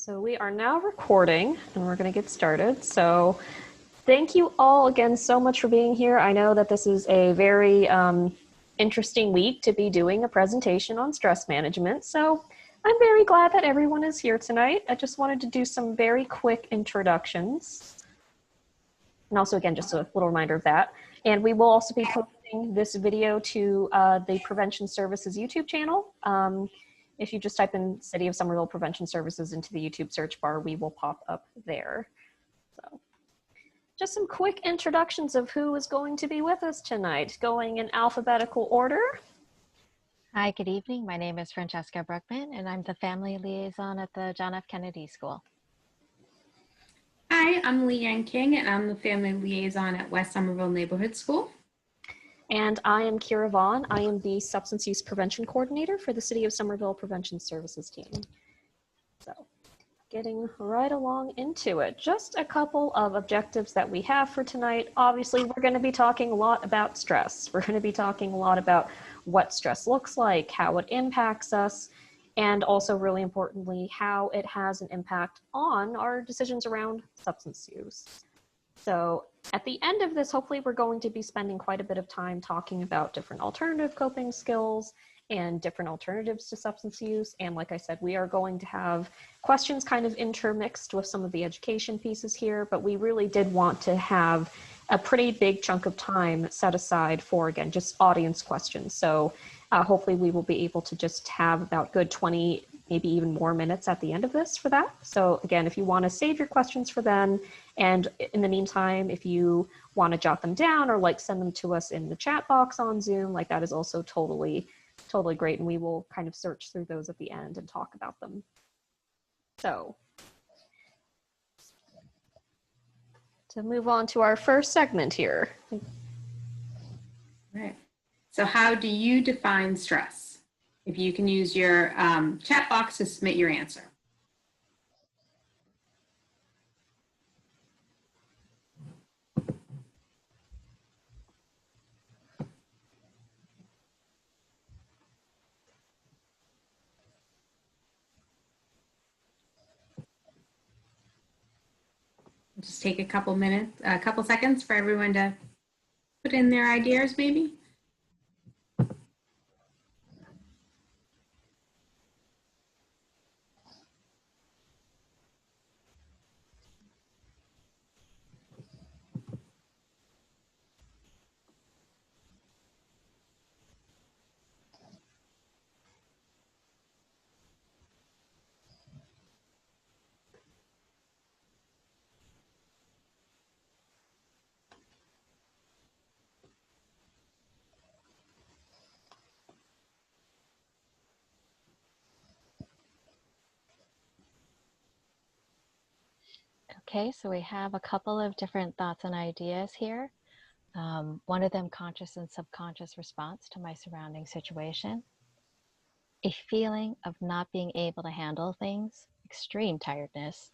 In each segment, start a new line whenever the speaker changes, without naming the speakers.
So we are now recording and we're going to get started. So thank you all again so much for being here. I know that this is a very interesting week to be doing a presentation on stress management. So I'm very glad that everyone is here tonight. I just wanted to do some very quick introductions. And also, again, just a little reminder of that. And we will also be posting this video to the Prevention Services YouTube channel. If you just type in City of Somerville Prevention Services into the YouTube search bar, we will pop up there. So just some quick introductions of who is going to be with us tonight, going in alphabetical order.
Hi, good evening. My name is Francesca Bruckman, and I'm the Family Liaison at the John F. Kennedy School.
Hi, I'm Leanne King, and I'm the Family Liaison at West Somerville Neighborhood School.
And I am Kira Vaughn. I am the Substance Use Prevention Coordinator for the City of Somerville Prevention Services team. So getting right along into it, just a couple of objectives that we have for tonight. Obviously, we're going to be talking a lot about stress. We're going to be talking a lot about what stress looks like, how it impacts us, and also really importantly, how it has an impact on our decisions around substance use. So at the end of this, hopefully we're going to be spending quite a bit of time talking about different alternative coping skills and different alternatives to substance use. And like I said, we are going to have questions kind of intermixed with some of the education pieces here, but we really did want to have a pretty big chunk of time set aside for, again, just audience questions. So hopefully we will be able to just have about good 20, maybe even more minutes at the end of this for that. So again, if you want to save your questions for then, and in the meantime, if you want to jot them down or like send them to us in the chat box on Zoom, like that is also totally great. And we will kind of search through those at the end and talk about them. So to move on to our first segment here.
Right. So how do you define stress? If you can use your chat box to submit your answer. Just take a couple minutes, a couple seconds for everyone to put in their ideas, maybe.
Okay, so we have a couple of different thoughts and ideas here. One of them, conscious and subconscious response to my surrounding situation. A feeling of not being able to handle things, extreme tiredness.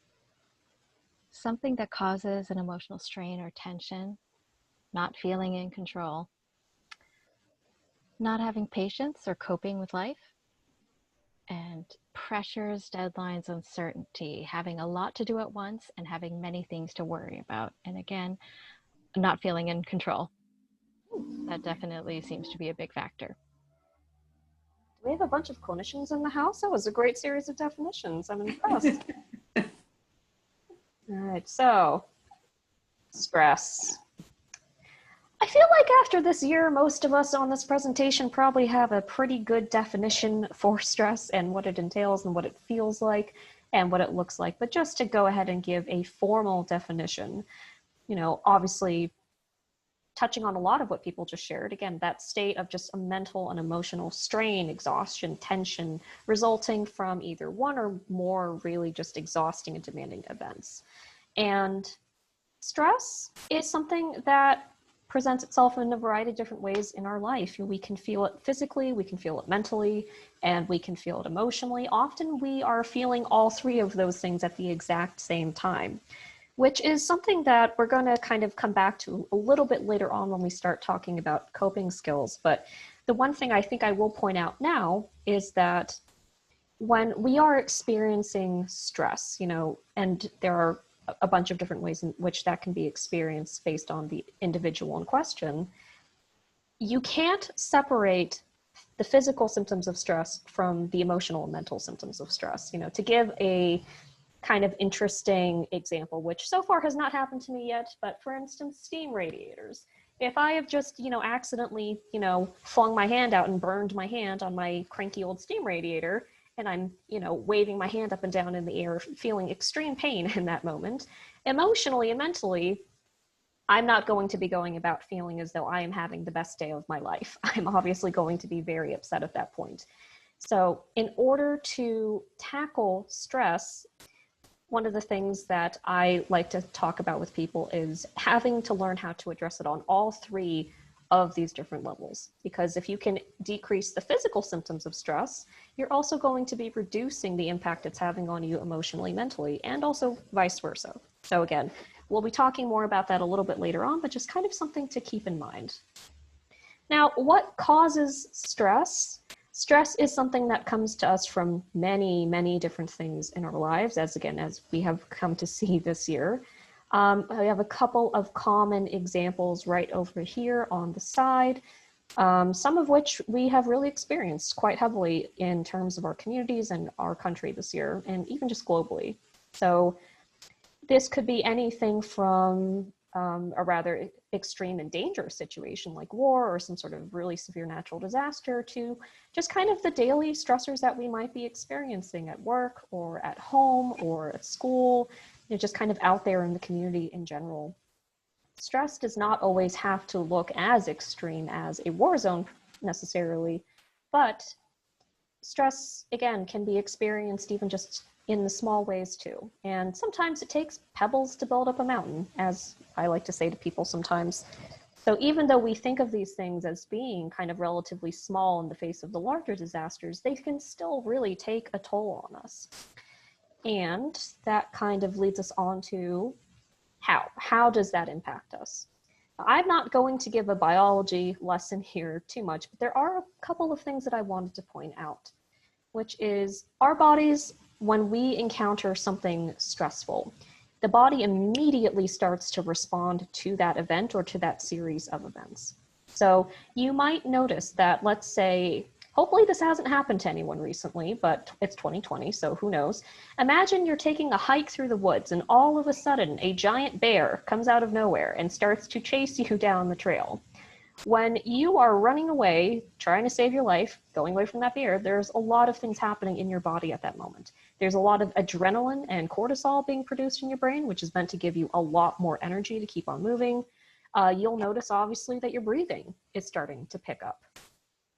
Something that causes an emotional strain or tension, not feeling in control. Not having patience or coping with life. And pressures, deadlines, uncertainty, having a lot to do at once and having many things to worry about. And again, not feeling in control. That definitely seems to be a big factor.
Do we have a bunch of clinicians in the house? That was a great series of definitions. I'm impressed. All right, so stress. I feel like after this year, most of us on this presentation probably have a pretty good definition for stress and what it entails and what it feels like and what it looks like. But just to go ahead and give a formal definition, you know, obviously touching on a lot of what people just shared, again, that state of just a mental and emotional strain, exhaustion, tension, resulting from either one or more really just exhausting and demanding events. And stress is something that presents itself in a variety of different ways in our life. We can feel it physically, we can feel it mentally, and we can feel it emotionally. Often we are feeling all three of those things at the exact same time, which is something that we're going to kind of come back to a little bit later on when we start talking about coping skills. But the one thing I think I will point out now is that when we are experiencing stress, and there are a bunch of different ways in which that can be experienced based on the individual in question, you can't separate the physical symptoms of stress from the emotional and mental symptoms of stress. To give a kind of interesting example, which so far has not happened to me yet, but for instance, steam radiators. If I have just, accidentally, flung my hand out and burned my hand on my cranky old steam radiator, and I'm, waving my hand up and down in the air, feeling extreme pain in that moment, emotionally and mentally, I'm not going to be going about feeling as though I am having the best day of my life. I'm obviously going to be very upset at that point. So in order to tackle stress, one of the things that I like to talk about with people is having to learn how to address it on all three of these different levels. Because if you can decrease the physical symptoms of stress, you're also going to be reducing the impact it's having on you emotionally, mentally, and also vice versa. So again, we'll be talking more about that a little bit later on, but just kind of something to keep in mind. Now, what causes stress? Stress is something that comes to us from many, many different things in our lives, as we have come to see this year. I have a couple of common examples right over here on the side, some of which we have really experienced quite heavily in terms of our communities and our country this year, and even just globally. So this could be anything from a rather extreme and dangerous situation like war or some sort of really severe natural disaster to just kind of the daily stressors that we might be experiencing at work or at home or at school, just kind of out there in the community in general. Stress does not always have to look as extreme as a war zone necessarily, but stress, again, can be experienced even just in the small ways too. And sometimes it takes pebbles to build up a mountain, as I like to say to people sometimes. So even though we think of these things as being kind of relatively small in the face of the larger disasters, they can still really take a toll on us. And that kind of leads us on to how does that impact us? I'm not going to give a biology lesson here too much, but there are a couple of things that I wanted to point out, which is our bodies, when we encounter something stressful, the body immediately starts to respond to that event or to that series of events. So you might notice that, let's say, hopefully this hasn't happened to anyone recently, but it's 2020, so who knows. Imagine you're taking a hike through the woods and all of a sudden a giant bear comes out of nowhere and starts to chase you down the trail. When you are running away, trying to save your life, going away from that bear, there's a lot of things happening in your body at that moment. There's a lot of adrenaline and cortisol being produced in your brain, which is meant to give you a lot more energy to keep on moving. You'll notice, obviously, that your breathing is starting to pick up.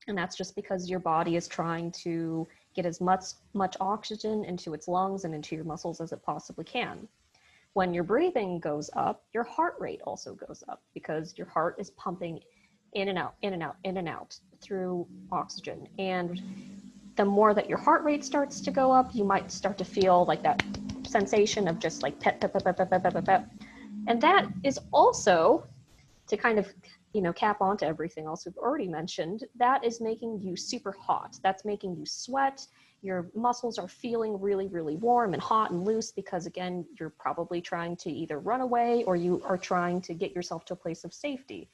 And that's just because your body is trying to get as much oxygen into its lungs and into your muscles as it possibly can. When your breathing goes up, your heart rate also goes up because your heart is pumping in and out, in and out, in and out through oxygen. And the more that your heart rate starts to go up, you might start to feel like that sensation of just like pep, pep, pep, pep, pep, pep, pep, pep. And that is also, to kind of, cap onto everything else we've already mentioned, that is making you super hot. That's making you sweat. Your muscles are feeling really, really warm and hot and loose because, again, you're probably trying to either run away or you are trying to get yourself to a place of safety.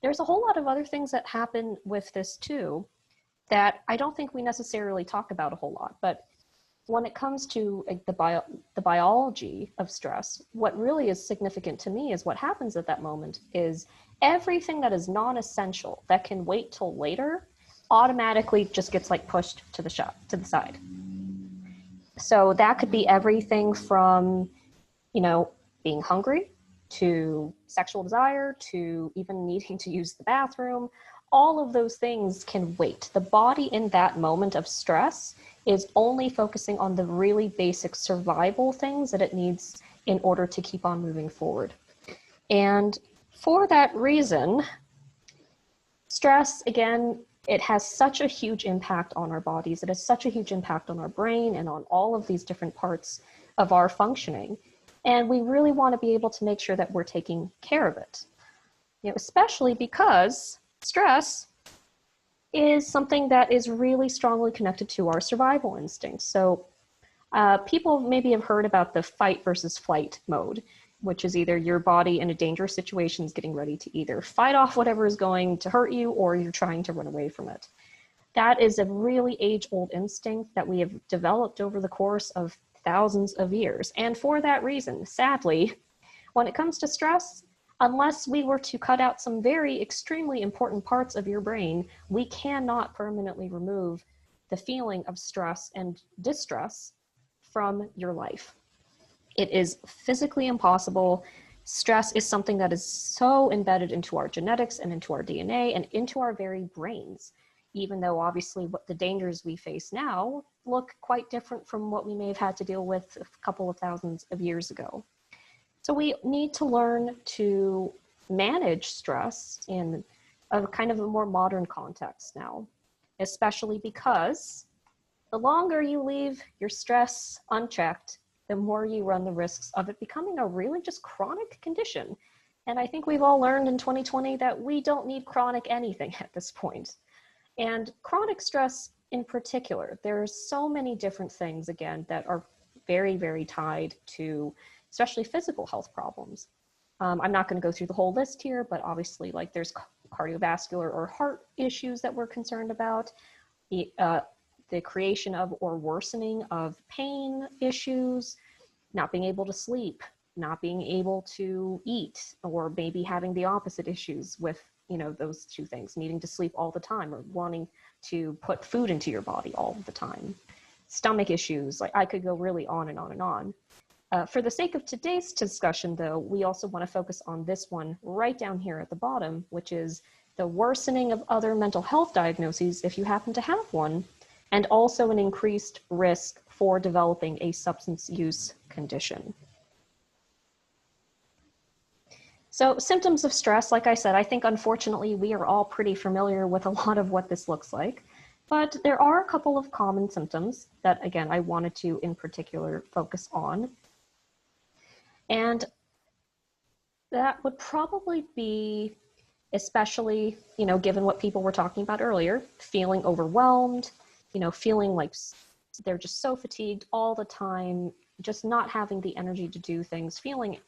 There's a whole lot of other things that happen with this too that I don't think we necessarily talk about a whole lot. But when it comes to the biology of stress, what really is significant to me is what happens at that moment is everything that is non-essential that can wait till later automatically just gets like pushed to the side. So that could be everything from, being hungry to sexual desire to even needing to use the bathroom. All of those things can wait. The body in that moment of stress is only focusing on the really basic survival things that it needs in order to keep on moving forward. And for that reason, stress, again, it has such a huge impact on our bodies. It has such a huge impact on our brain and on all of these different parts of our functioning. And we really want to be able to make sure that we're taking care of it, especially because stress is something that is really strongly connected to our survival instincts. So people maybe have heard about the fight versus flight mode, which is either your body in a dangerous situation is getting ready to either fight off whatever is going to hurt you, or you're trying to run away from it. That is a really age-old instinct that we have developed over the course of thousands of years. And for that reason, sadly, when it comes to stress, unless we were to cut out some very extremely important parts of your brain, we cannot permanently remove the feeling of stress and distress from your life. It is physically impossible. Stress is something that is so embedded into our genetics and into our DNA and into our very brains, even though obviously what the dangers we face now look quite different from what we may have had to deal with a couple of thousands of years ago. So we need to learn to manage stress in a kind of a more modern context now, especially because the longer you leave your stress unchecked, the more you run the risks of it becoming a really just chronic condition. And I think we've all learned in 2020 that we don't need chronic anything at this point. And chronic stress in particular, there's so many different things, again, that are very, very tied to especially physical health problems. I'm not going to go through the whole list here, but obviously like there's cardiovascular or heart issues that we're concerned about, the creation of or worsening of pain issues, not being able to sleep, not being able to eat, or maybe having the opposite issues with, you know, those two things, needing to sleep all the time or wanting to put food into your body all the time. Stomach issues, like I could go really on and on and on. For the sake of today's discussion, though, we also want to focus on this one right down here at the bottom, which is the worsening of other mental health diagnoses if you happen to have one, and also an increased risk for developing a substance use condition. So symptoms of stress, like I said, I think unfortunately we are all pretty familiar with a lot of what this looks like, but there are a couple of common symptoms that, again, I wanted to in particular focus on. And that would probably be, especially, you know, given what people were talking about earlier, feeling overwhelmed, you know, feeling like they're just so fatigued all the time, just not having the energy to do things, feeling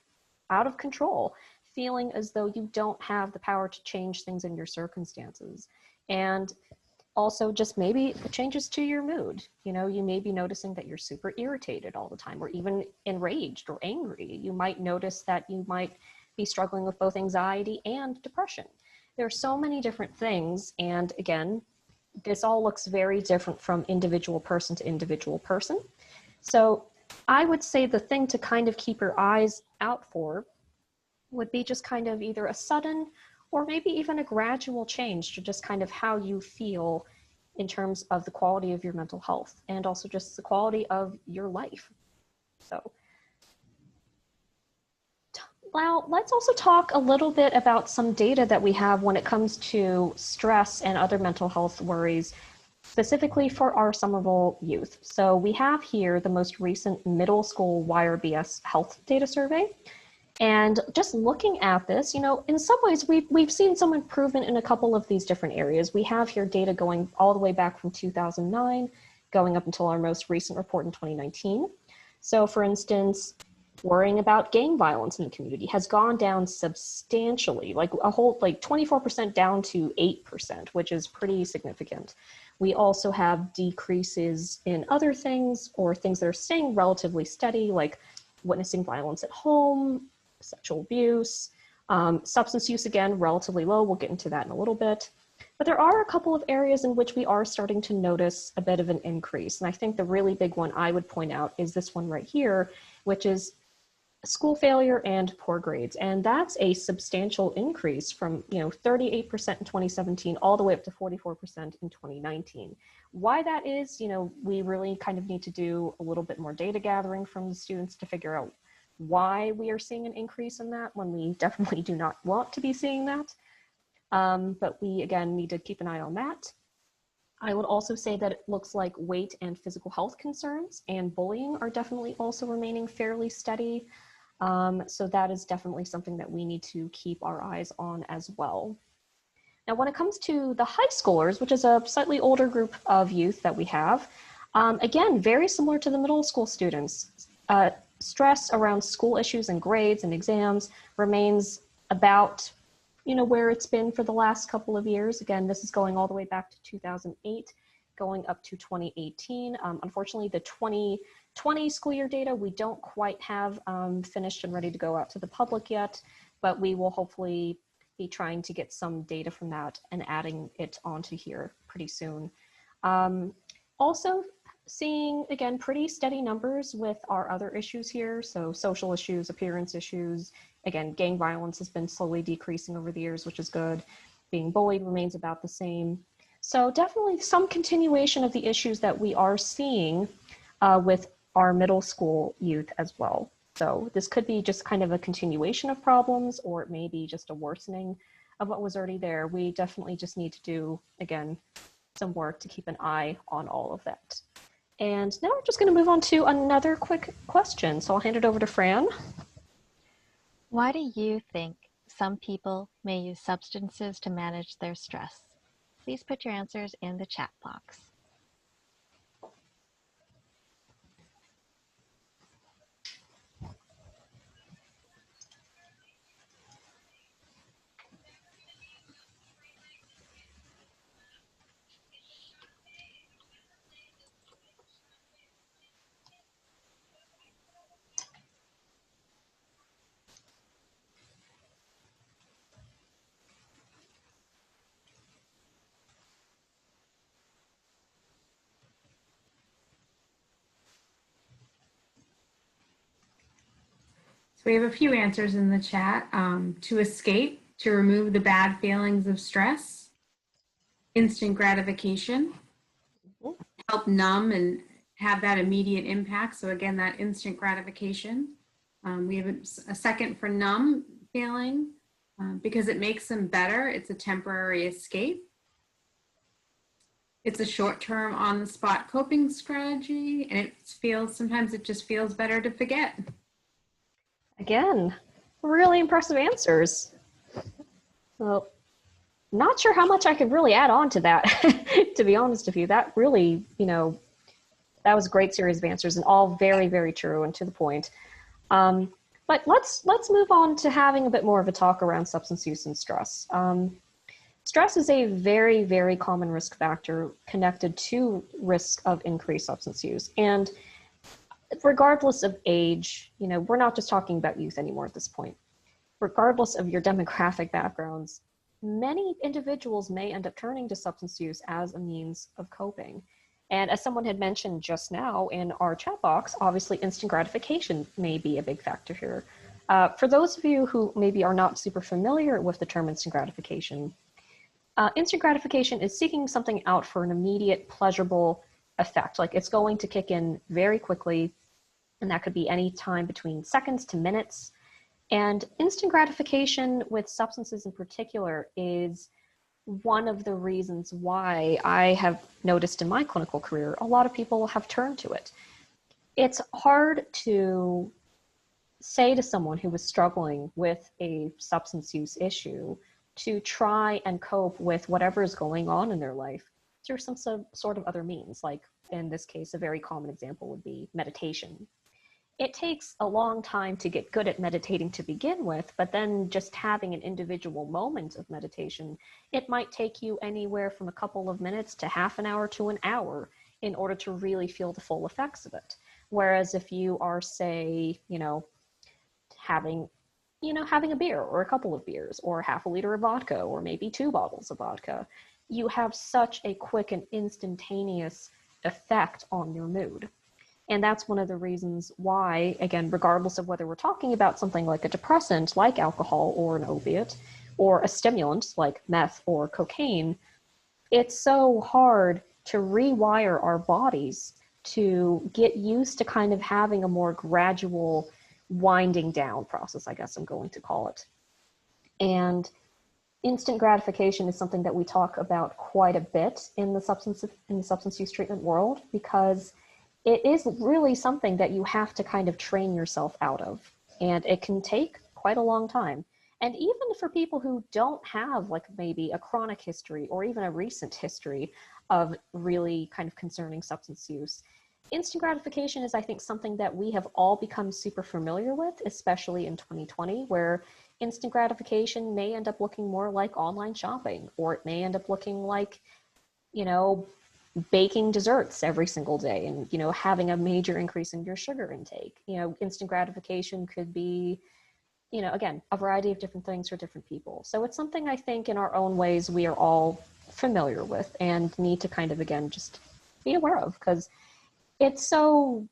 out of control, feeling as though you don't have the power to change things in your circumstances. And also just maybe changes to your mood. You know, you may be noticing that you're super irritated all the time, or even enraged or angry. You might notice that you might be struggling with both anxiety and depression. There are so many different things. And again, this all looks very different from individual person to individual person. So I would say the thing to kind of keep your eyes out for would be just kind of either a sudden or maybe even a gradual change to just kind of how you feel in terms of the quality of your mental health and also just the quality of your life. So now let's also talk a little bit about some data that we have when it comes to stress and other mental health worries, specifically for our Somerville youth. So we have here the most recent middle school YRBS health data survey. And just looking at this, you know, in some ways we've seen some improvement in a couple of these different areas. We have here data going all the way back from 2009, going up until our most recent report in 2019. So for instance, worrying about gang violence in the community has gone down substantially, like a whole, like 24% down to 8%, which is pretty significant. We also have decreases in other things or things that are staying relatively steady, like witnessing violence at home, sexual abuse, substance use, again, relatively low. We'll get into that in a little bit. But there are a couple of areas in which we are starting to notice a bit of an increase. And I think the really big one I would point out is this one right here, which is school failure and poor grades. And that's a substantial increase from, you know, 38% in 2017 all the way up to 44% in 2019. Why that is, you know, we really kind of need to do a little bit more data gathering from the students to figure out why we are seeing an increase in that when we definitely do not want to be seeing that. But we, again, need to keep an eye on that. I would also say that it looks like weight and physical health concerns and bullying are definitely also remaining fairly steady. So that is definitely something that we need to keep our eyes on as well. Now, when it comes to the high schoolers, which is a slightly older group of youth that we have, again, very similar to the middle school students. Stress around school issues and grades and exams remains about, where it's been for the last couple of years. Again, this is going all the way back to 2008, going up to 2018. Unfortunately, the 2020 school year data, we don't quite have finished and ready to go out to the public yet, but we will hopefully be trying to get some data from that and adding it onto here pretty soon. Also seeing, again, pretty steady numbers with our other issues here. So social issues, appearance issues. Again, gang violence has been slowly decreasing over the years, which is good. Being bullied remains about the same. So definitely some continuation of the issues that we are seeing with our middle school youth as well. So this could be just kind of a continuation of problems, or it may be just a worsening of what was already there. We definitely just need to do, again, some work to keep an eye on all of that. And now we're just going to move on to another quick question. So I'll hand it over to Fran.
Why do you think some people may use substances to manage their stress? Please put your answers in the chat box.
So we have a few answers in the chat. To escape, to remove the bad feelings of stress, instant gratification, help numb and have that immediate impact. So again, that instant gratification. We have a second for numb feeling because it makes them better. It's a temporary escape. It's a short-term on-the-spot coping strategy, and sometimes it just feels better to forget.
Again, really impressive answers. Well, not sure how much I could really add on to that, to be honest with you. That really, that was a great series of answers and all very, very true and to the point. But let's move on to having a bit more of a talk around substance use and stress. Stress is a very, very common risk factor connected to risk of increased substance use. And regardless of age, we're not just talking about youth anymore at this point. Regardless of your demographic backgrounds, many individuals may end up turning to substance use as a means of coping. And as someone had mentioned just now in our chat box, obviously instant gratification may be a big factor here. For those of you who maybe are not super familiar with the term instant gratification is seeking something out for an immediate pleasurable effect. Like it's going to kick in very quickly, and that could be any time between seconds to minutes. And instant gratification with substances in particular is one of the reasons why I have noticed in my clinical career, a lot of people have turned to it. It's hard to say to someone who is struggling with a substance use issue to try and cope with whatever is going on in their life through some sort of other means. Like in this case, a very common example would be meditation. It takes a long time to get good at meditating to begin with, but then just having an individual moment of meditation, it might take you anywhere from a couple of minutes to half an hour to an hour in order to really feel the full effects of it. Whereas if you are, say, having a beer or a couple of beers or half a liter of vodka or maybe 2 bottles of vodka, you have such a quick and instantaneous effect on your mood. And that's one of the reasons why, again, regardless of whether we're talking about something like a depressant like alcohol or an opiate, or a stimulant like meth or cocaine, it's so hard to rewire our bodies to get used to kind of having a more gradual winding down process, I guess I'm going to call it. And instant gratification is something that we talk about quite a bit in the substance use treatment world, because it is really something that you have to kind of train yourself out of, and it can take quite a long time. And even for people who don't have like maybe a chronic history or even a recent history of really kind of concerning substance use, instant gratification is, I think, something that we have all become super familiar with, especially in 2020, where instant gratification may end up looking more like online shopping, or it may end up looking like, you know, baking desserts every single day and, you know, having a major increase in your sugar intake. You know, instant gratification could be, you know, again, a variety of different things for different people. So it's something I think in our own ways we are all familiar with and need to kind of, again, just be aware of, because it's so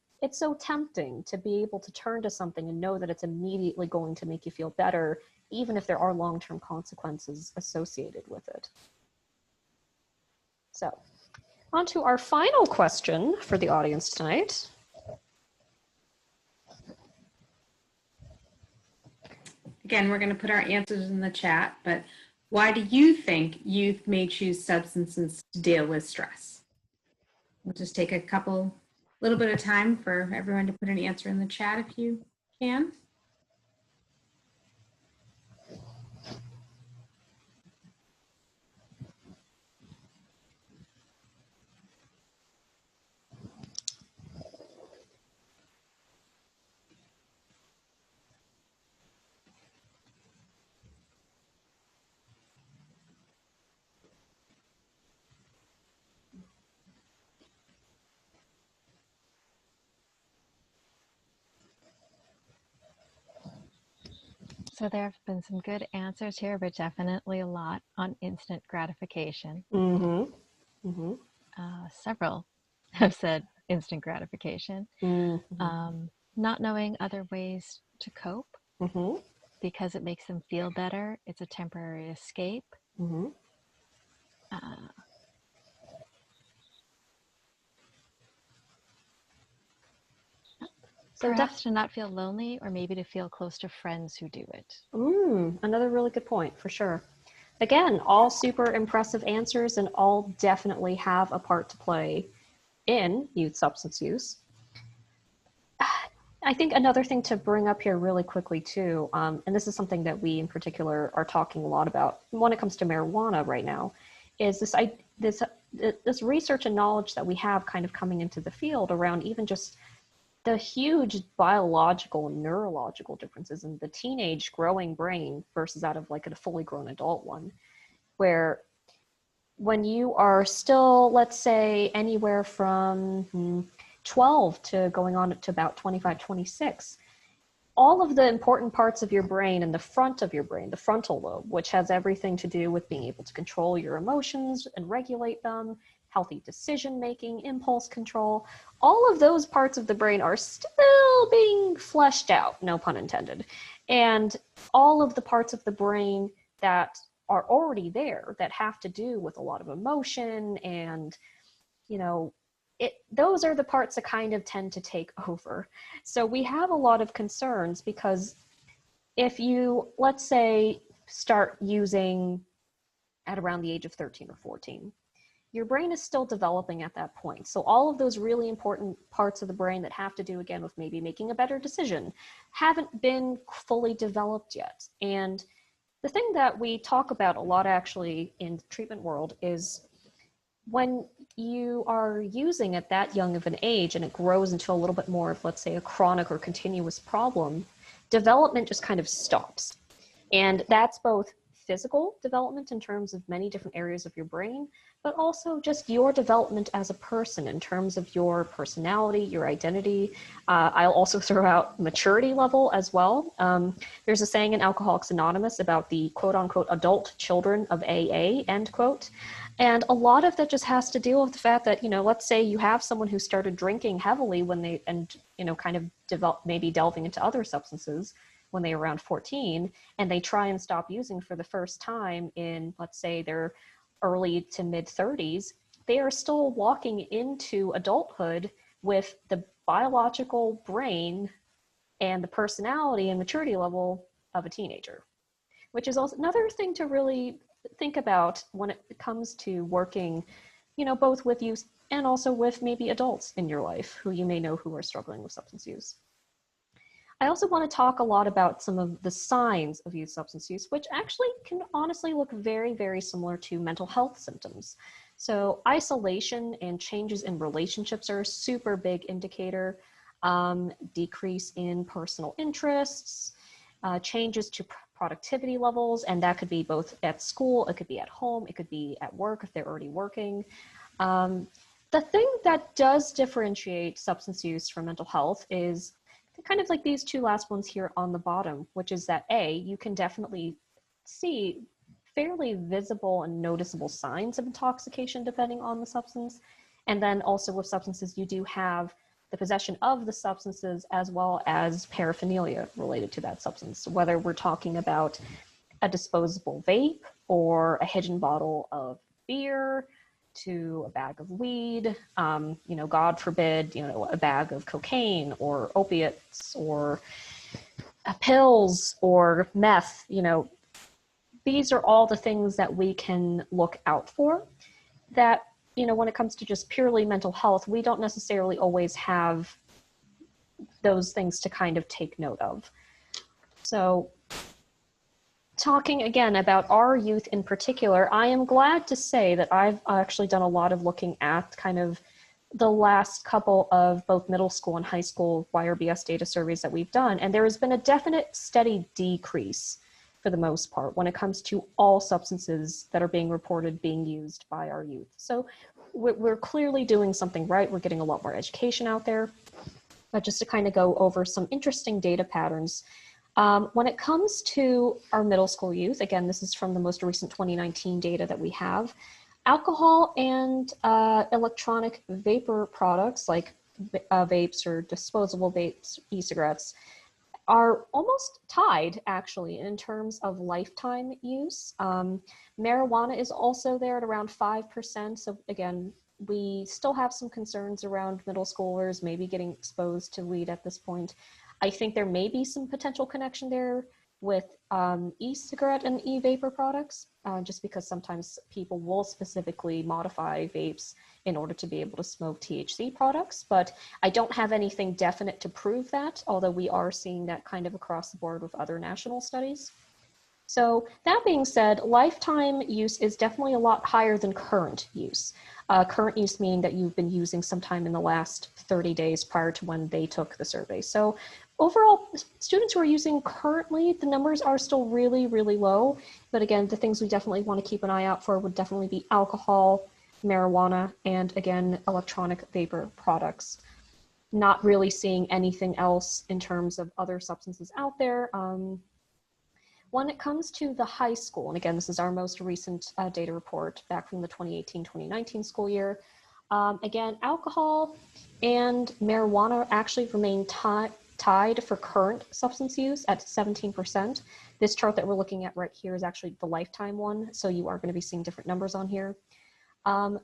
tempting to be able to turn to something and know that it's immediately going to make you feel better, even if there are long-term consequences associated with it. So, on to our final question for the audience tonight.
Again, we're going to put our answers in the chat, but why do you think youth may choose substances to deal with stress? We'll just take a little bit of time for everyone to put an answer in the chat if you can.
So there have been some good answers here, but definitely a lot on instant gratification.
Mm-hmm. Mm-hmm.
Several have said instant gratification.
Mm-hmm.
Not knowing other ways to cope
Mm-hmm.
because it makes them feel better. It's a temporary escape.
Mm-hmm. So
Perhaps to not feel lonely, or maybe to feel close to friends who do it.
Another really good point, for sure. Again, all super impressive answers and all definitely have a part to play in youth substance use. I think another thing to bring up here really quickly too, and this is something that we in particular are talking a lot about when it comes to marijuana right now, is this research and knowledge that we have kind of coming into the field around even just the huge biological and neurological differences in the teenage growing brain versus that of like a fully grown adult one, where when you are still, let's say, anywhere from 12 to going on to about 25, 26, all of the important parts of your brain and the front of your brain, the frontal lobe, which has everything to do with being able to control your emotions and regulate them, healthy decision making, impulse control, all of those parts of the brain are still being fleshed out, no pun intended. And all of the parts of the brain that are already there that have to do with a lot of emotion and, you know, those are the parts that kind of tend to take over. So we have a lot of concerns because if you, let's say, start using at around the age of 13 or 14, your brain is still developing at that point. So all of those really important parts of the brain that have to do, again, with maybe making a better decision haven't been fully developed yet. And the thing that we talk about a lot actually in the treatment world is when you are using at that young of an age and it grows into a little bit more of, let's say, a chronic or continuous problem, development just kind of stops. And that's both physical development in terms of many different areas of your brain, but also just your development as a person in terms of your personality, your identity. I'll also throw out maturity level as well. There's a saying in Alcoholics Anonymous about the quote unquote adult children of AA, end quote. And a lot of that just has to deal with the fact that, you know, let's say you have someone who started drinking heavily when they, and, you know, kind of maybe delving into other substances when they were around 14, and they try and stop using for the first time in, let's say, their early to mid 30s, they are still walking into adulthood with the biological brain and the personality and maturity level of a teenager, which is also another thing to really think about when it comes to working, you know, both with youth and also with maybe adults in your life who you may know who are struggling with substance use. I also want to talk a lot about some of the signs of youth substance use, which actually can honestly look very, very similar to mental health symptoms. So isolation and changes in relationships are a super big indicator. Decrease in personal interests, changes to productivity levels, and that could be both at school, it could be at home, it could be at work if they're already working. The thing that does differentiate substance use from mental health is kind of like these two last ones here on the bottom, which is that you can definitely see fairly visible and noticeable signs of intoxication depending on the substance. And then also with substances, you do have the possession of the substances as well as paraphernalia related to that substance, whether we're talking about a disposable vape or a hidden bottle of beer to a bag of weed, God forbid, a bag of cocaine or opiates or pills or meth, these are all the things that we can look out for that, when it comes to just purely mental health, we don't necessarily always have those things to kind of take note of. So talking again about our youth in particular, I am glad to say that I've actually done a lot of looking at kind of the last couple of both middle school and high school YRBS data surveys that we've done, and there has been a definite steady decrease for the most part when it comes to all substances that are being reported being used by our youth. So we're clearly doing something right. We're getting a lot more education out there. But just to kind of go over some interesting data patterns, when it comes to our middle school youth, again, this is from the most recent 2019 data that we have, alcohol and electronic vapor products like vapes or disposable vapes, e-cigarettes, are almost tied actually in terms of lifetime use. Marijuana is also there at around 5%. So again, we still have some concerns around middle schoolers maybe getting exposed to weed at this point. I think there may be some potential connection there with e-cigarette and e-vapor products, just because sometimes people will specifically modify vapes in order to be able to smoke THC products, but I don't have anything definite to prove that, although we are seeing that kind of across the board with other national studies. So that being said, lifetime use is definitely a lot higher than current use. Current use meaning that you've been using sometime in the last 30 days prior to when they took the survey. So overall, students who are using currently, the numbers are still really, really low. But again, the things we definitely want to keep an eye out for would definitely be alcohol, marijuana, and again, electronic vapor products. Not really seeing anything else in terms of other substances out there. When it comes to the high school, and again, this is our most recent data report back from the 2018-2019 school year. Again, alcohol and marijuana actually remain tied for current substance use at 17%. This chart that we're looking at right here is actually the lifetime one, so you are going to be seeing different numbers on here.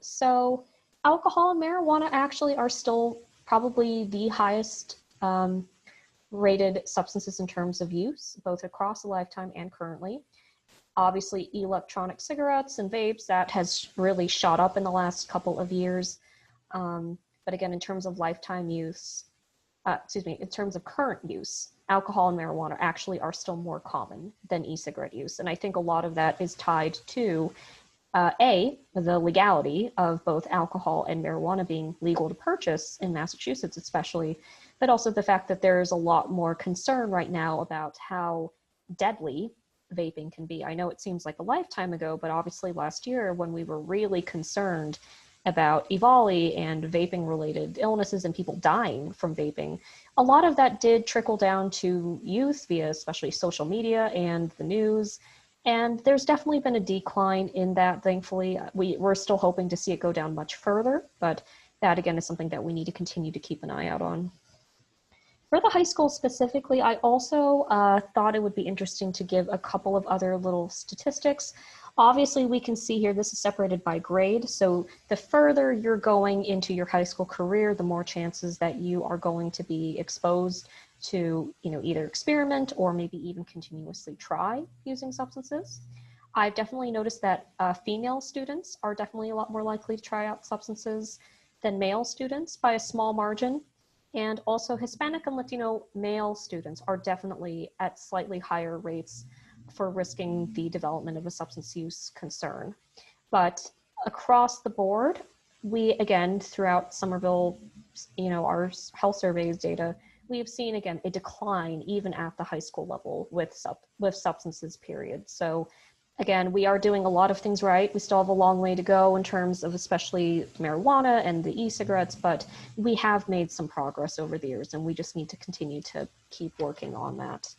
So alcohol and marijuana actually are still probably the highest rated substances in terms of use, both across a lifetime and currently. Obviously, electronic cigarettes and vapes, that has really shot up in the last couple of years. But again, in terms of lifetime use, in terms of current use, alcohol and marijuana actually are still more common than e-cigarette use. And I think a lot of that is tied to the legality of both alcohol and marijuana being legal to purchase in Massachusetts especially, but also the fact that there is a lot more concern right now about how deadly vaping can be. I know it seems like a lifetime ago, but obviously last year when we were really concerned about EVALI and vaping related illnesses and people dying from vaping, a lot of that did trickle down to youth via especially social media and the news. And there's definitely been a decline in that, thankfully. We're still hoping to see it go down much further, but that again is something that we need to continue to keep an eye out on. For the high school specifically, I also thought it would be interesting to give a couple of other little statistics. Obviously, we can see here, this is separated by grade. So the further you're going into your high school career, the more chances that you are going to be exposed to, either experiment or maybe even continuously try using substances. I've definitely noticed that female students are definitely a lot more likely to try out substances than male students by a small margin. And also Hispanic and Latino male students are definitely at slightly higher rates for risking the development of a substance use concern. But across the board, we, again, throughout Somerville, our health surveys data, we have seen, again, a decline even at the high school level with substances, period. So again, we are doing a lot of things right. We still have a long way to go in terms of especially marijuana and the e-cigarettes, but we have made some progress over the years, and we just need to continue to keep working on that.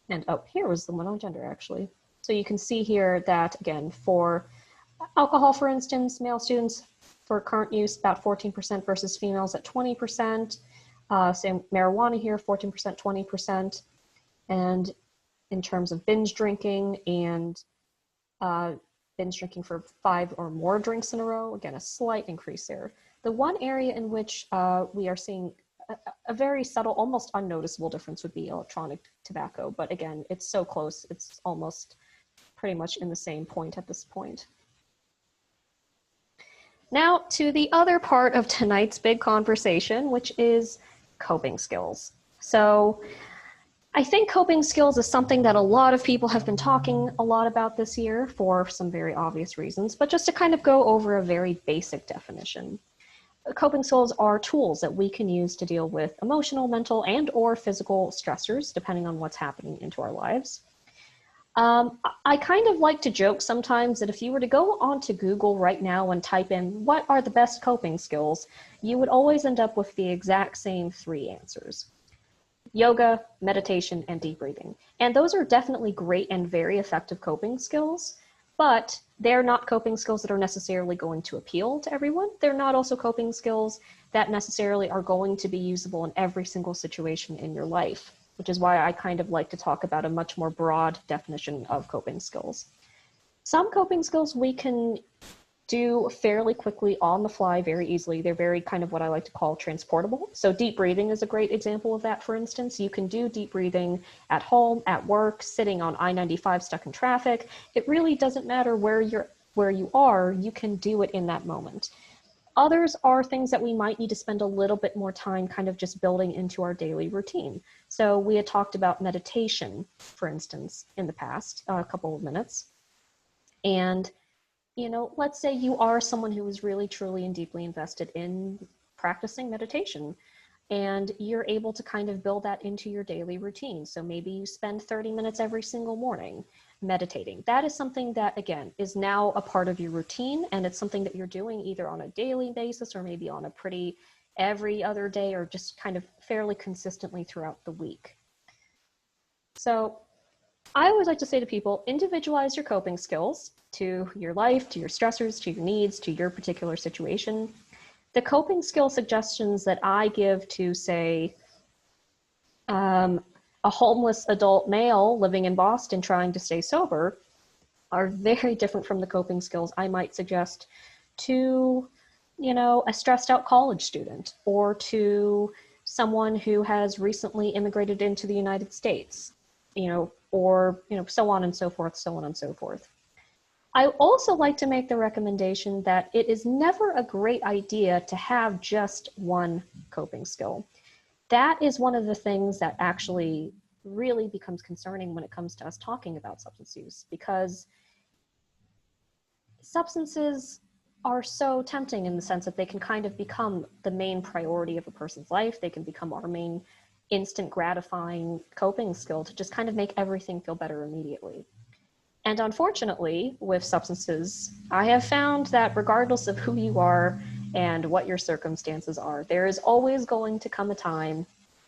And oh, here was the one on gender, actually. So you can see here that, again, for alcohol, for instance, male students for current use, about 14% versus females at 20%. Same marijuana here, 14%, 20%. And in terms of binge drinking and binge drinking for 5 or more drinks in a row, again, a slight increase there. The one area in which we are seeing a very subtle, almost unnoticeable difference would be electronic tobacco. But again, it's so close, it's almost pretty much in the same point at this point. Now to the other part of tonight's big conversation, which is coping skills. So I think coping skills is something that a lot of people have been talking a lot about this year for some very obvious reasons, but just to kind of go over a very basic definition. Coping skills are tools that we can use to deal with emotional, mental, and or physical stressors, depending on what's happening into our lives. I kind of like to joke sometimes that if you were to go onto Google right now and type in, what are the best coping skills, you would always end up with the exact same 3 answers. Yoga, meditation, and deep breathing. And those are definitely great and very effective coping skills, but they're not coping skills that are necessarily going to appeal to everyone. They're not also coping skills that necessarily are going to be usable in every single situation in your life, which is why I kind of like to talk about a much more broad definition of coping skills. Some coping skills we can do fairly quickly on the fly, very easily. They're very kind of what I like to call transportable. So deep breathing is a great example of that, for instance. You can do deep breathing at home, at work, sitting on I-95 stuck in traffic. It really doesn't matter where you are, you can do it in that moment. Others are things that we might need to spend a little bit more time kind of just building into our daily routine. So we had talked about meditation, for instance, in the past, a couple of minutes. And let's say you are someone who is really, truly, and deeply invested in practicing meditation, and you're able to kind of build that into your daily routine. So maybe you spend 30 minutes every single morning meditating. That is something that, again, is now a part of your routine, and it's something that you're doing either on a daily basis or maybe on a pretty every other day or just kind of fairly consistently throughout the week. So I always like to say to people, individualize your coping skills to your life, to your stressors, to your needs, to your particular situation. The coping skill suggestions that I give to, say, a homeless adult male living in Boston trying to stay sober are very different from the coping skills I might suggest to, a stressed out college student or to someone who has recently immigrated into the United States, or, so on and so forth, so on and so forth. I also like to make the recommendation that it is never a great idea to have just one coping skill. That is one of the things that actually really becomes concerning when it comes to us talking about substance use, because substances are so tempting in the sense that they can kind of become the main priority of a person's life. They can become our main instant gratifying coping skill to just kind of make everything feel better immediately. And unfortunately, with substances, I have found that regardless of who you are and what your circumstances are, there is always going to come a time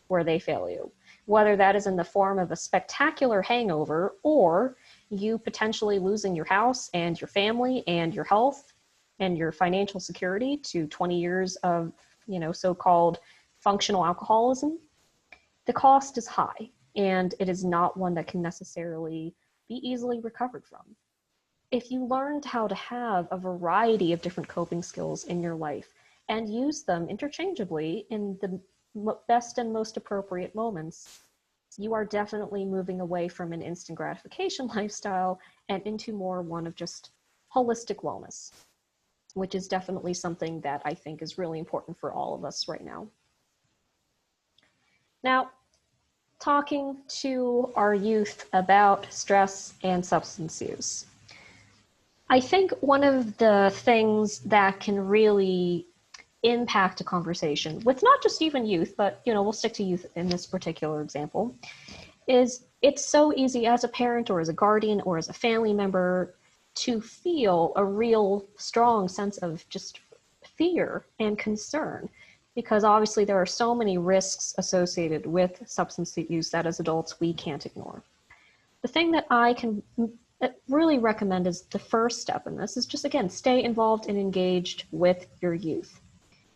where they fail you, whether that is in the form of a spectacular hangover or you potentially losing your house and your family and your health and your financial security to 20 years of, so-called functional alcoholism. The cost is high, and it is not one that can necessarily be easily recovered from. If you learned how to have a variety of different coping skills in your life and use them interchangeably in the best and most appropriate moments, you are definitely moving away from an instant gratification lifestyle and into more one of just holistic wellness. which is definitely something that I think is really important for all of us right now. Now, talking to our youth about stress and substance use. I think one of the things that can really impact a conversation with not just even youth, but we'll stick to youth in this particular example, is it's so easy as a parent or as a guardian or as a family member to feel a real strong sense of just fear and concern, because obviously there are so many risks associated with substance use that as adults we can't ignore. The thing that I can really recommend is the first step in this is just, again, stay involved and engaged with your youth.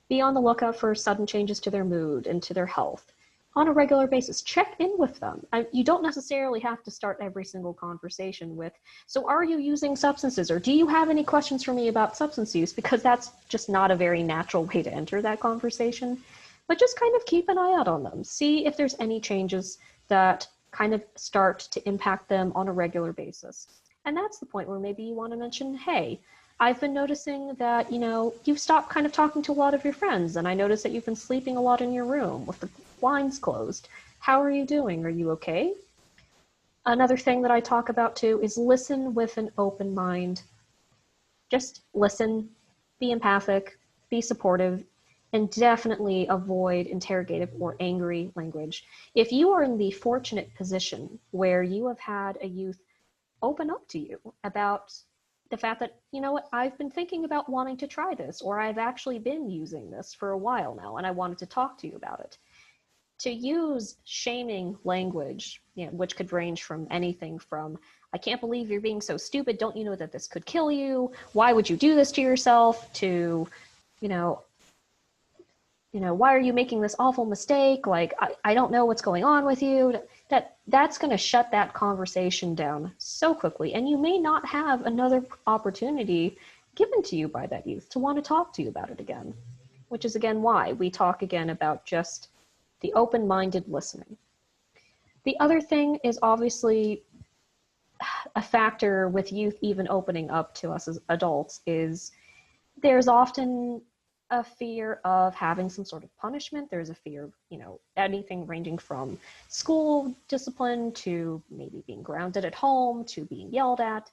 Be on the lookout for sudden changes to their mood and to their health on a regular basis. Check in with them. You don't necessarily have to start every single conversation with, so are you using substances, or do you have any questions for me about substance use? Because that's just not a very natural way to enter that conversation. But just kind of keep an eye out on them. See if there's any changes that kind of start to impact them on a regular basis. And that's the point where maybe you want to mention, hey, I've been noticing that, you've stopped kind of talking to a lot of your friends, and I noticed that you've been sleeping a lot in your room with the blinds closed. How are you doing? Are you okay? Another thing that I talk about too is listen with an open mind. Just listen, be empathic, be supportive, and definitely avoid interrogative or angry language. If you are in the fortunate position where you have had a youth open up to you about the fact that, I've been thinking about wanting to try this, or I've actually been using this for a while now, and I wanted to talk to you about it. To use shaming language, which could range from anything from, I can't believe you're being so stupid, don't you know that this could kill you? Why would you do this to yourself? To, why are you making this awful mistake? Like, I don't know what's going on with you. That's going to shut that conversation down so quickly. And you may not have another opportunity given to you by that youth to want to talk to you about it again, which is, again, why we talk again about just the open-minded listening. The other thing is obviously a factor with youth even opening up to us as adults is there's often a fear of having some sort of punishment. There's a fear of, anything ranging from school discipline to maybe being grounded at home to being yelled at.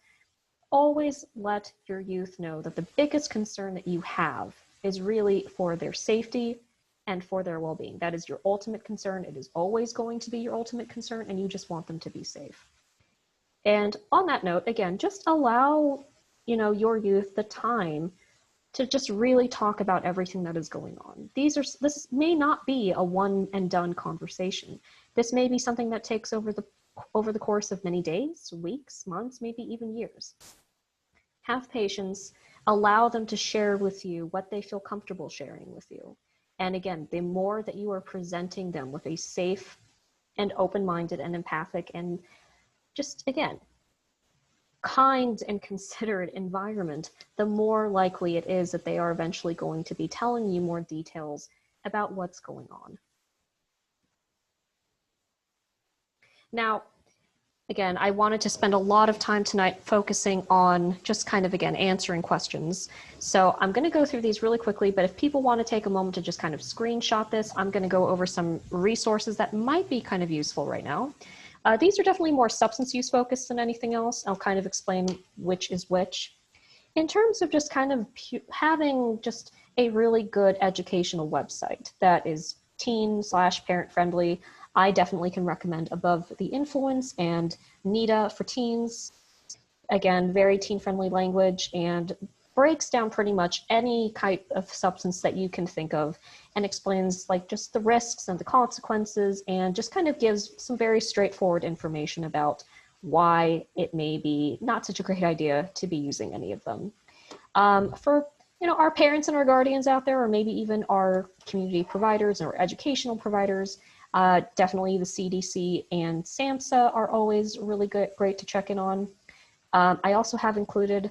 Always let your youth know that the biggest concern that you have is really for their safety and for their well-being. That is your ultimate concern. It is always going to be your ultimate concern, and you just want them to be safe. And on that note, again, just allow, your youth the time to just really talk about everything that is going on. This may not be a one and done conversation. This may be something that takes over the course of many days, weeks, months, maybe even years. Have patience, allow them to share with you what they feel comfortable sharing with you. And again, the more that you are presenting them with a safe and open-minded and empathic and just, again, kind and considerate environment, the more likely it is that they are eventually going to be telling you more details about what's going on. Now, again, I wanted to spend a lot of time tonight focusing on just kind of, again, answering questions. So I'm going to go through these really quickly, but if people want to take a moment to just kind of screenshot this, I'm going to go over some resources that might be kind of useful right now. These are definitely more substance use focused than anything else. I'll kind of explain which is which. In terms of just kind of having just a really good educational website that is teen/parent friendly, I definitely can recommend Above the Influence and NEDA for teens. Again, very teen-friendly language and breaks down pretty much any type of substance that you can think of and explains like just the risks and the consequences and just kind of gives some very straightforward information about why it may be not such a great idea to be using any of them. For our parents and our guardians out there, or maybe even our community providers or educational providers, definitely the CDC and SAMHSA are always really great to check in on. I also have included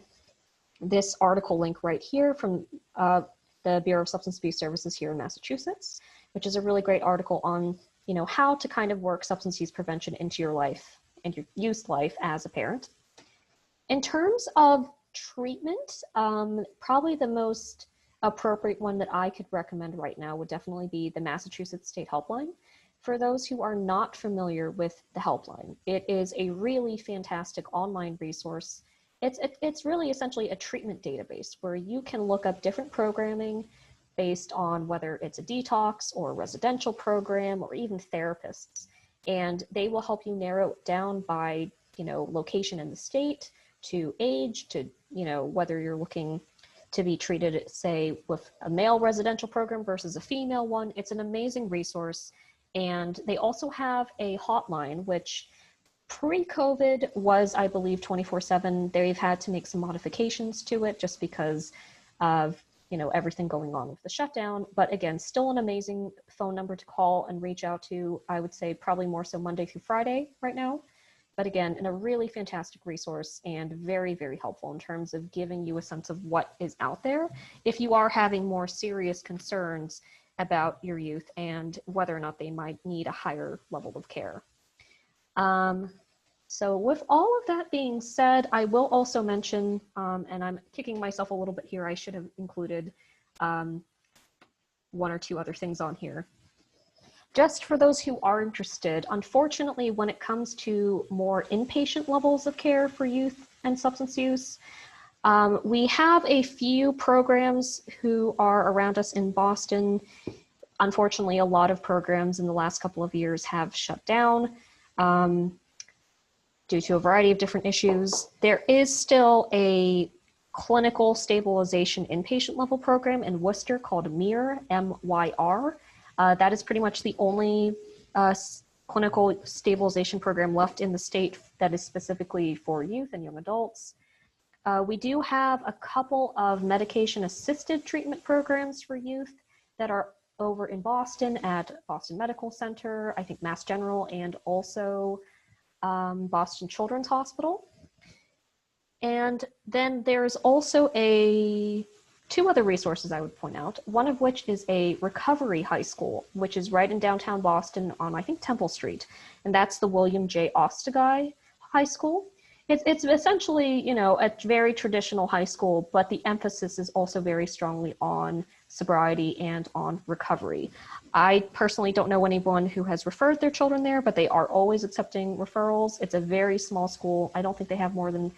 this article link right here from the Bureau of Substance Abuse Services here in Massachusetts, which is a really great article on, how to kind of work substance use prevention into your life and your youth life as a parent. In terms of treatment, probably the most appropriate one that I could recommend right now would definitely be the Massachusetts State Helpline. For those who are not familiar with the helpline, it is a really fantastic online resource. It's really essentially a treatment database where you can look up different programming based on whether it's a detox or a residential program or even therapists. And they will help you narrow it down by, location in the state, to age, to, whether you're looking to be treated, say, with a male residential program versus a female one. It's an amazing resource. And they also have a hotline, which pre-COVID was, I believe, 24/7. They've had to make some modifications to it just because of, everything going on with the shutdown. But again, still an amazing phone number to call and reach out to. I would say probably more so Monday through Friday right now. But again, in a really fantastic resource and very, very helpful in terms of giving you a sense of what is out there if you are having more serious concerns about your youth and whether or not they might need a higher level of care. So with all of that being said, I will also mention, and I'm kicking myself a little bit here, I should have included one or two other things on here. Just for those who are interested, unfortunately, when it comes to more inpatient levels of care for youth and substance use, we have a few programs who are around us in Boston. Unfortunately, a lot of programs in the last couple of years have shut down due to a variety of different issues. There is still a clinical stabilization inpatient level program in Worcester called MYR, M-Y-R. That is pretty much the only clinical stabilization program left in the state that is specifically for youth and young adults. We do have a couple of medication-assisted treatment programs for youth that are over in Boston at Boston Medical Center, I think Mass General, and also Boston Children's Hospital. And then there's also two other resources I would point out, one of which is a recovery high school, which is right in downtown Boston on, I think, Temple Street. And that's the William J. Ostagai High School. It's essentially, a very traditional high school, but the emphasis is also very strongly on sobriety and on recovery. I personally don't know anyone who has referred their children there, but they are always accepting referrals. It's a very small school. I don't think they have more than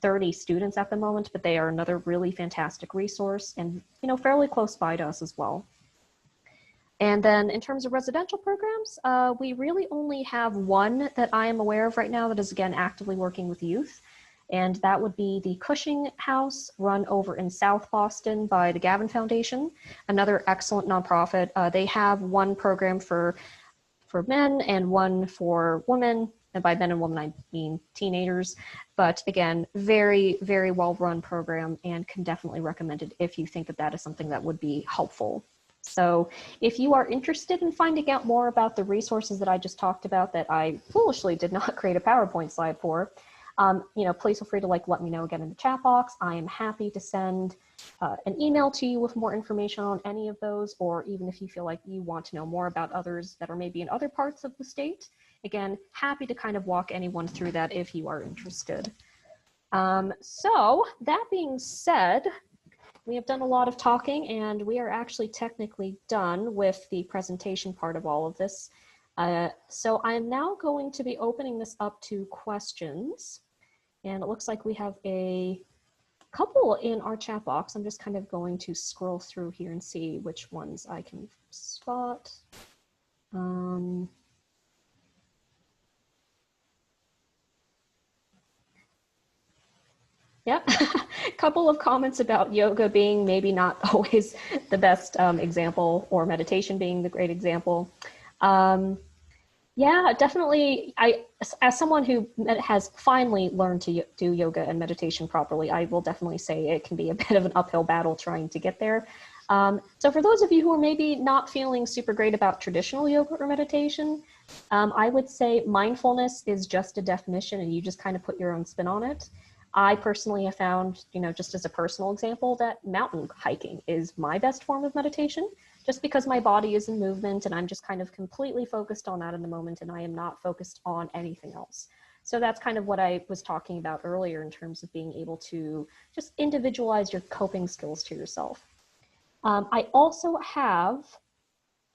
30 students at the moment, but they are another really fantastic resource and, fairly close by to us as well. And then in terms of residential programs, we really only have one that I am aware of right now that is, again, actively working with youth. And that would be the Cushing House, run over in South Boston by the Gavin Foundation, another excellent nonprofit. They have one program for men and one for women. And by men and women, I mean teenagers. But again, very, very well-run program and can definitely recommend it if you think that that is something that would be helpful. So if you are interested in finding out more about the resources that I just talked about that I foolishly did not create a PowerPoint slide for, please feel free to let me know again in the chat box. I am happy to send an email to you with more information on any of those, or even if you feel like you want to know more about others that are maybe in other parts of the state. Again, happy to kind of walk anyone through that if you are interested. So that being said, we have done a lot of talking and we are actually technically done with the presentation part of all of this. So I'm now going to be opening this up to questions. And it looks like we have a couple in our chat box. I'm just kind of going to scroll through here and see which ones I can spot. Yeah, a couple of comments about yoga being maybe not always the best example, or meditation being the great example. Yeah, definitely. As someone who has finally learned to do yoga and meditation properly, I will definitely say it can be a bit of an uphill battle trying to get there. So for those of you who are maybe not feeling super great about traditional yoga or meditation, I would say mindfulness is just a definition and you just kind of put your own spin on it. I personally have found, just as a personal example, that mountain hiking is my best form of meditation, just because my body is in movement and I'm just kind of completely focused on that in the moment and I am not focused on anything else. So that's kind of what I was talking about earlier in terms of being able to just individualize your coping skills to yourself. I also have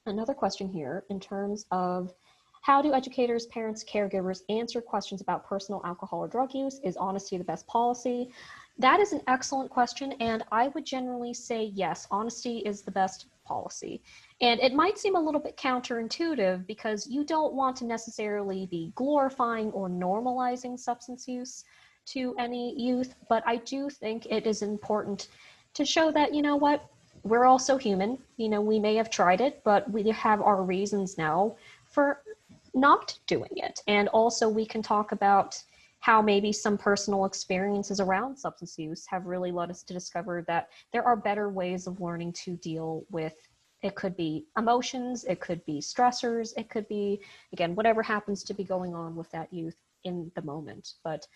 another question here in terms of how do educators, parents, caregivers answer questions about personal alcohol or drug use? Is honesty the best policy? That is an excellent question, and I would generally say yes, honesty is the best policy. And it might seem a little bit counterintuitive because you don't want to necessarily be glorifying or normalizing substance use to any youth, but I do think it is important to show that, you know what, we're also human. You know, we may have tried it, but we have our reasons now for not doing it. And also we can talk about how maybe some personal experiences around substance use have really led us to discover that there are better ways of learning to deal with, it could be emotions, it could be stressors, it could be, again, whatever happens to be going on with that youth in the moment. But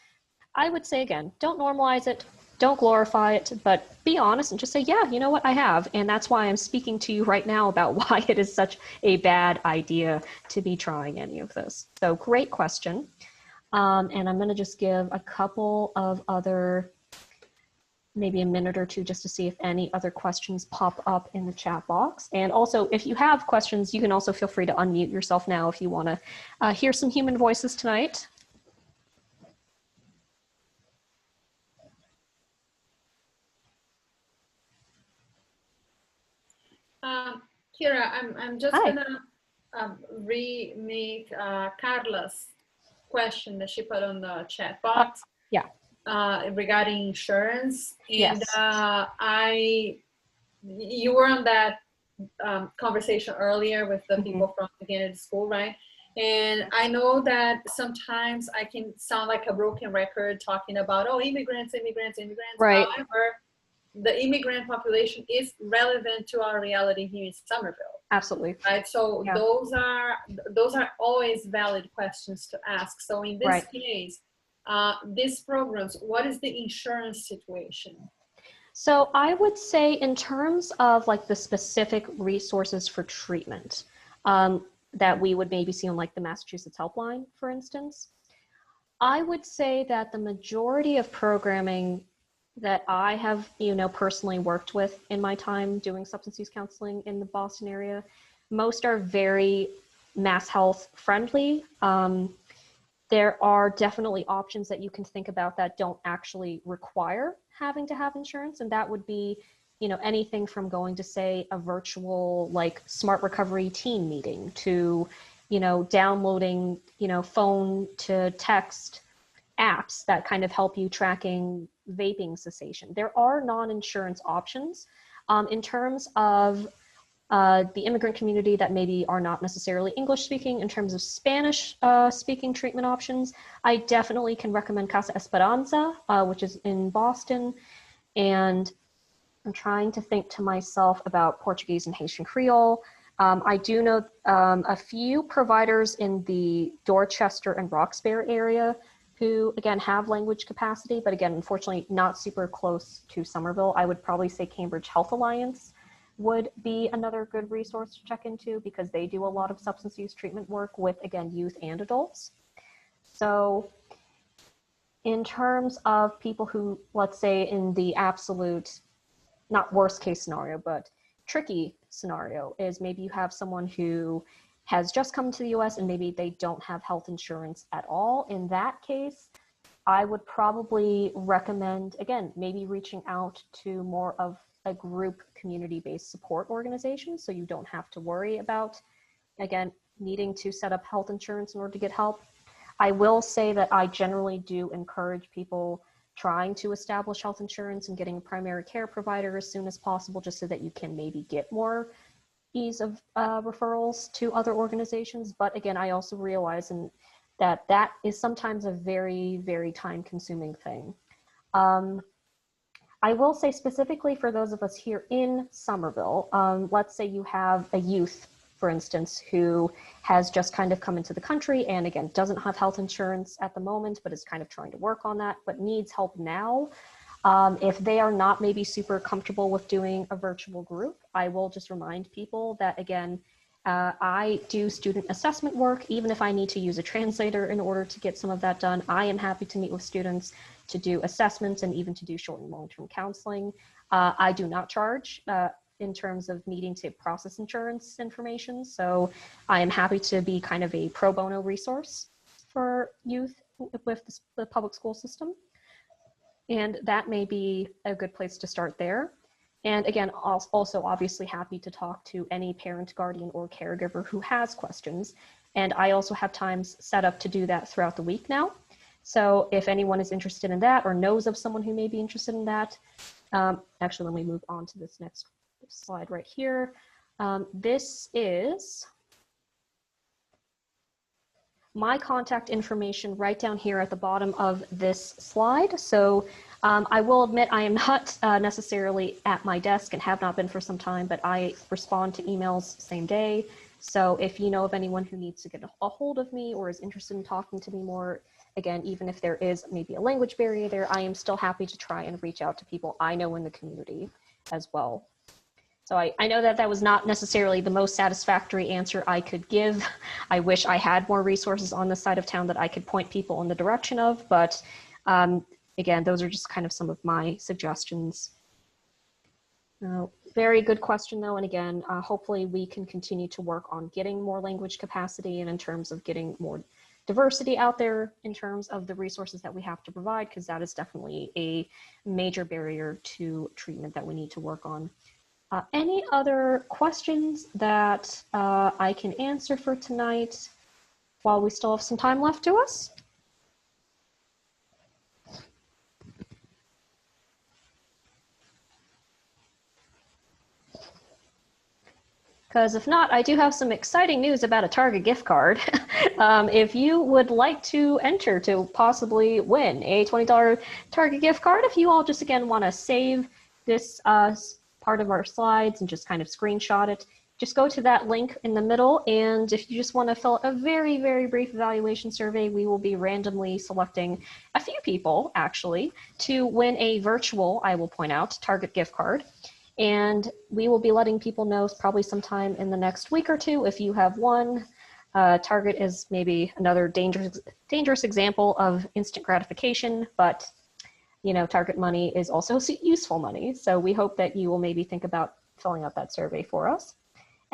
I would say, again, don't normalize it, don't glorify it, but be honest and just say, yeah, you know what, I have. And that's why I'm speaking to you right now about why it is such a bad idea to be trying any of this. So great question. And I'm going to just give a couple of other, maybe a minute or two, just to see if any other questions pop up in the chat box. And also, if you have questions, you can also feel free to unmute yourself now if you want to hear some human voices tonight.
Kira, I'm just
Hi.
gonna remake Carla's question that she put on the chat box.
Yeah.
Regarding insurance, and
Yes.
You were on that conversation earlier with the people from the beginning of the school, right? And I know that sometimes I can sound like a broken record talking about, oh, immigrants.
Right.
However, the immigrant population is relevant to our reality here in Somerville.
Absolutely.
Right. So
Yeah.
those are always valid questions to ask. So in this case, these programs, what is the insurance situation?
So I would say in terms of like the specific resources for treatment that we would maybe see on like the Massachusetts Helpline, for instance, I would say that the majority of programming that I have, you know, personally worked with in my time doing substance use counseling in the Boston area, most are very mass health friendly. There are definitely options that you can think about that don't actually require having to have insurance. And that would be, you know, anything from going to, say, a virtual like smart recovery team meeting to, you know, downloading, you know, phone to text apps that kind of help you tracking vaping cessation. There are non-insurance options in terms of the immigrant community that maybe are not necessarily English speaking. In terms of Spanish speaking treatment options, I definitely can recommend Casa Esperanza, which is in Boston. And I'm trying to think to myself about Portuguese and Haitian Creole. I do know a few providers in the Dorchester and Roxbury area who, again, have language capacity, but again, unfortunately, not super close to Somerville. I would probably say Cambridge Health Alliance would be another good resource to check into because they do a lot of substance use treatment work with, again, youth and adults. So in terms of people who, let's say in the absolute, not worst case scenario, but tricky scenario is maybe you have someone who has just come to the US and maybe they don't have health insurance at all. In that case, I would probably recommend, again, maybe reaching out to more of a group community-based support organization so you don't have to worry about, again, needing to set up health insurance in order to get help. I will say that I generally do encourage people trying to establish health insurance and getting a primary care provider as soon as possible, just so that you can maybe get more ease of referrals to other organizations. But again, I also realize that that is sometimes a very, very time-consuming thing. I will say specifically for those of us here in Somerville, let's say you have a youth, for instance, who has just kind of come into the country and again, doesn't have health insurance at the moment, but is kind of trying to work on that, but needs help now. If they are not maybe super comfortable with doing a virtual group, I will just remind people that, again, I do student assessment work, even if I need to use a translator in order to get some of that done. I am happy to meet with students to do assessments and even to do short and long-term counseling. I do not charge in terms of needing to process insurance information, so I am happy to be kind of a pro bono resource for youth with the public school system. And that may be a good place to start there. And again, also obviously happy to talk to any parent, guardian, or caregiver who has questions. And I also have times set up to do that throughout the week now. So if anyone is interested in that or knows of someone who may be interested in that, actually, let me move on to this next slide right here. This is my contact information right down here at the bottom of this slide. So I will admit I am not necessarily at my desk and have not been for some time, but I respond to emails same day. So if you know of anyone who needs to get a hold of me or is interested in talking to me more, again, even if there is maybe a language barrier there, I am still happy to try and reach out to people I know in the community as well. So I know that that was not necessarily the most satisfactory answer I could give. I wish I had more resources on this side of town that I could point people in the direction of, but again, those are just kind of some of my suggestions. Very good question though, and again, hopefully we can continue to work on getting more language capacity and in terms of getting more diversity out there in terms of the resources that we have to provide, because that is definitely a major barrier to treatment that we need to work on. Any other questions that I can answer for tonight while we still have some time left to us? Because if not, I do have some exciting news about a Target gift card. If you would like to enter to possibly win a $20 Target gift card, if you all just again want to save this part of our slides and just kind of screenshot it, just go to that link in the middle, and if you just want to fill out a very, very brief evaluation survey, we will be randomly selecting a few people actually to win a virtual, I will point out, Target gift card. And we will be letting people know probably sometime in the next week or two if you have won. Target is maybe another dangerous example of instant gratification, but you know, Target money is also useful money. So we hope that you will maybe think about filling out that survey for us.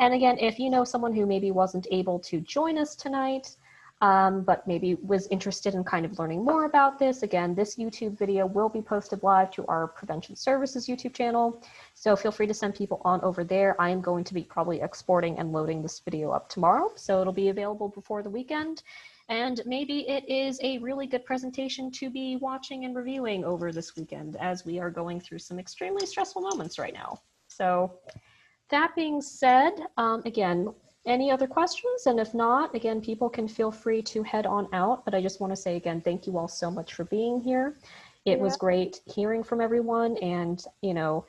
And again, if you know someone who maybe wasn't able to join us tonight, but maybe was interested in kind of learning more about this, again, this YouTube video will be posted live to our Prevention Services YouTube channel. So feel free to send people on over there. I am going to be probably exporting and loading this video up tomorrow. So it'll be available before the weekend. And maybe it is a really good presentation to be watching and reviewing over this weekend as we are going through some extremely stressful moments right now. So that being said, again, any other questions? And if not, again, people can feel free to head on out. But I just want to say again, thank you all so much for being here. It was great hearing from everyone and, you know,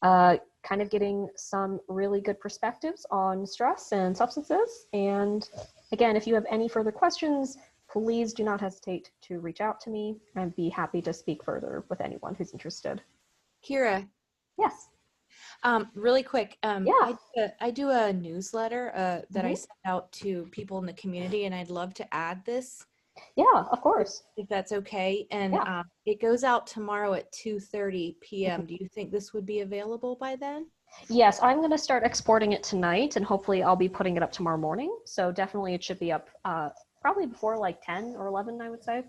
kind of getting some really good perspectives on stress and substances. And again, if you have any further questions, please do not hesitate to reach out to me. I'd be happy to speak further with anyone who's interested.
Kira.
Yes.
Really quick.
Yeah.
I do a newsletter that I send out to people in the community, and I'd love to add this.
Yeah, of course.
If that's okay. And it goes out tomorrow at 2:30 p.m. Do you think this would be available by then?
Yes, I'm going to start exporting it tonight, and hopefully I'll be putting it up tomorrow morning. So definitely it should be up probably before like 10 or 11, I would say.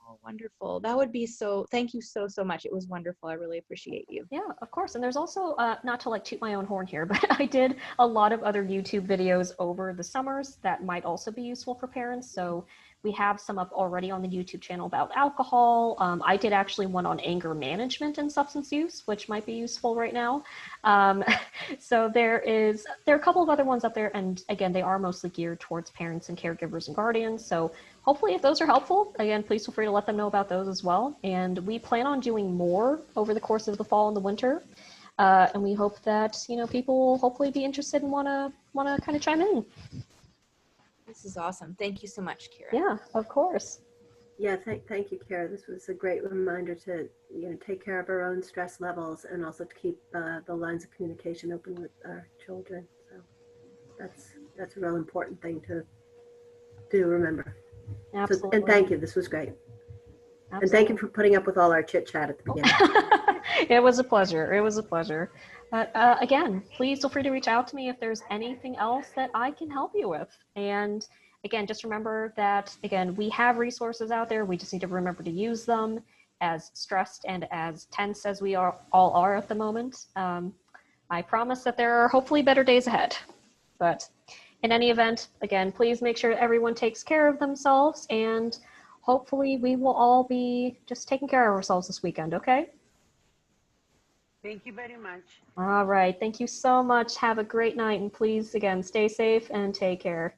Oh, wonderful. That would be so, thank you so, so much. It was wonderful. I really appreciate you.
Yeah, of course. And there's also, not to like toot my own horn here, but I did a lot of other YouTube videos over the summers that might also be useful for parents. So we have some up already on the YouTube channel about alcohol. I did actually one on anger management and substance use, which might be useful right now. So there are a couple of other ones up there. And again, they are mostly geared towards parents and caregivers and guardians. So hopefully if those are helpful, again, please feel free to let them know about those as well. And we plan on doing more over the course of the fall and the winter. And we hope that, you know, people will hopefully be interested and want to kind of chime in.
This is awesome. Thank you so much, Kira.
Yeah, of course.
Yeah, thank you, Kara. This was a great reminder to, you know, take care of our own stress levels and also to keep the lines of communication open with our children. So That's a real important thing to remember. So,
Absolutely.
and thank you. This was great. And
Absolutely.
thank you for putting up with all our chit chat at the beginning.
It was a pleasure. It was a pleasure. But again, please feel free to reach out to me if there's anything else that I can help you with. And again, just remember that, again, we have resources out there. We just need to remember to use them. As stressed and as tense as we all are at the moment, I promise that there are hopefully better days ahead. But in any event, again, please make sure everyone takes care of themselves, and hopefully we will all be just taking care of ourselves this weekend, okay?
Thank you very much.
All right. Thank you so much. Have a great night, and please, again, stay safe and take care.